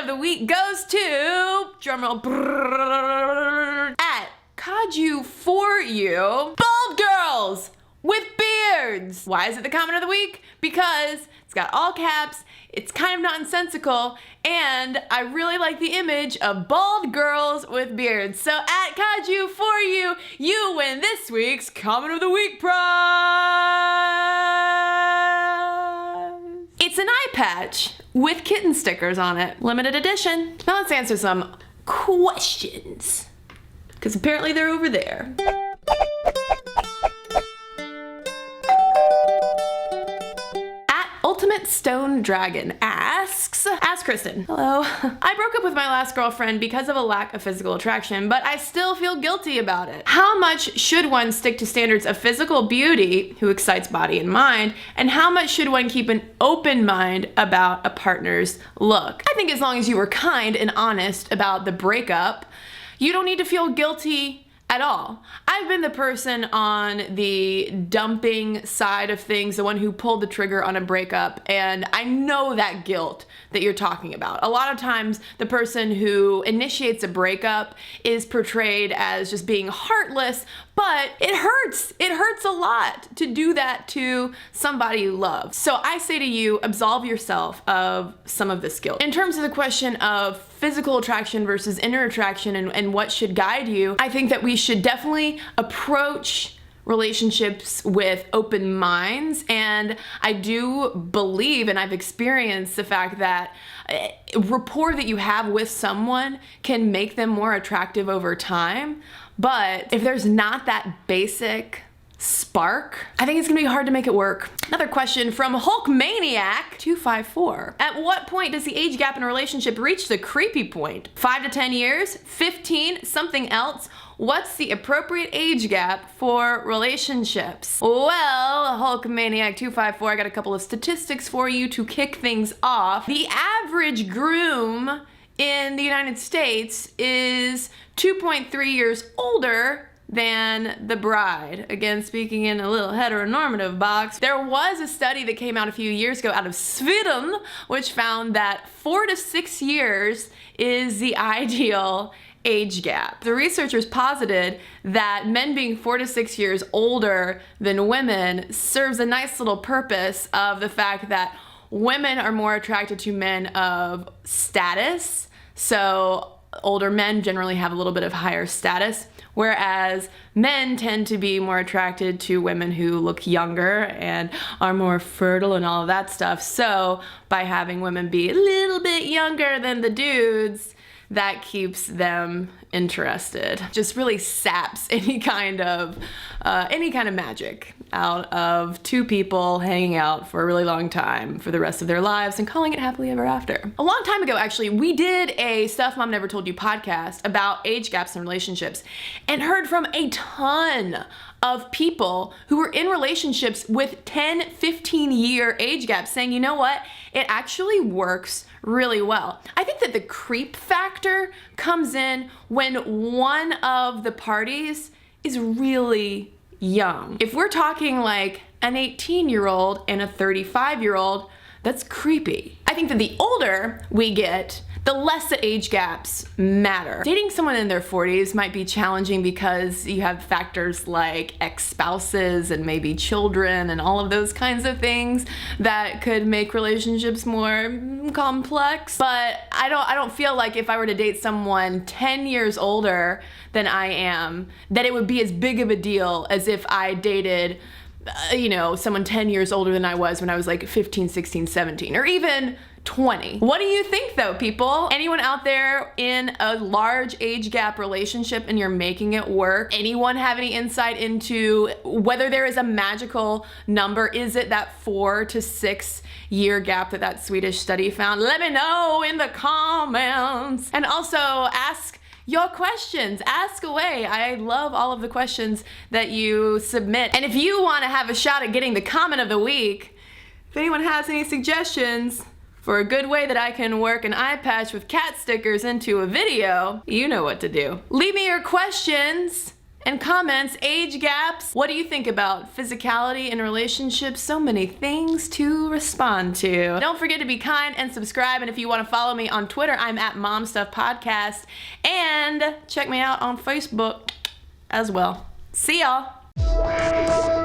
of the week goes to, drumroll, at Kaju for you, bald girls with beards. Why is it the comment of the week? Because it's got all caps, it's kind of nonsensical, and I really like the image of bald girls with beards. So at Kaju for you, you win this week's comment of the week prize. It's an eye patch with kitten stickers on it. Limited edition. Now let's answer some questions, because apparently they're over there. Ultimate Stone Dragon asks, Ask Kristen. Hello. I broke up with my last girlfriend because of a lack of physical attraction, but I still feel guilty about it. How much should one stick to standards of physical beauty, who excites body and mind, and how much should one keep an open mind about a partner's look? I think as long as you were kind and honest about the breakup, you don't need to feel guilty at all. I've been the person on the dumping side of things, the one who pulled the trigger on a breakup, and I know that guilt that you're talking about. A lot of times, the person who initiates a breakup is portrayed as just being heartless, but it hurts. It hurts a lot to do that to somebody you love. So I say to you, absolve yourself of some of this guilt. In terms of the question of physical attraction versus inner attraction and what should guide you, I think that we should definitely approach relationships with open minds, and I do believe, and I've experienced the fact that rapport that you have with someone can make them more attractive over time, but if there's not that basic spark, I think it's gonna be hard to make it work. Another question from Hulkmaniac 254. At what point does the age gap in a relationship reach the creepy point? 5 to 10 years? 15? Something else? What's the appropriate age gap for relationships? Well, Hulkmaniac 254, I got a couple of statistics for you to kick things off. The average groom in the United States is 2.3 years older than the bride. Again, speaking in a little heteronormative box. There was a study that came out a few years ago out of Sweden, which found that 4 to 6 years is the ideal age gap. The researchers posited that men being 4 to 6 years older than women serves a nice little purpose of the fact that women are more attracted to men of status. So older men generally have a little bit of higher status, whereas men tend to be more attracted to women who look younger and are more fertile and all of that stuff. So by having women be a little bit younger than the dudes, that keeps them interested. Just really saps any kind of magic out of two people hanging out for a really long time for the rest of their lives and calling it happily ever after. A long time ago, actually, we did a Stuff Mom Never Told You podcast about age gaps in relationships and heard from a ton of people who were in relationships with 10, 15-year age gaps saying, you know what, it actually works really well. I think that the creep factor comes in when one of the parties is really young. If we're talking like an 18-year-old and a 35-year-old, that's creepy. I think that the older we get, the less the age gaps matter. Dating someone in their 40s might be challenging because you have factors like ex-spouses and maybe children and all of those kinds of things that could make relationships more complex. But I don't feel like if I were to date someone 10 years older than I am, that it would be as big of a deal as if I dated someone 10 years older than I was when I was like 15, 16, 17, or even 20. What do you think though, people? Anyone out there in a large age gap relationship and you're making it work? Anyone have any insight into whether there is a magical number? Is it that 4 to 6 year gap that Swedish study found? Let me know in the comments. And also ask your questions. Ask away. I love all of the questions that you submit. And if you want to have a shot at getting the comment of the week, if anyone has any suggestions for a good way that I can work an eye patch with cat stickers into a video, you know what to do. Leave me your questions And comments, age gaps. What do you think about physicality in relationships? So many things to respond to. Don't forget to be kind and subscribe. And if you want to follow me on Twitter, I'm at MomStuffPodcast. And check me out on Facebook as well. See y'all.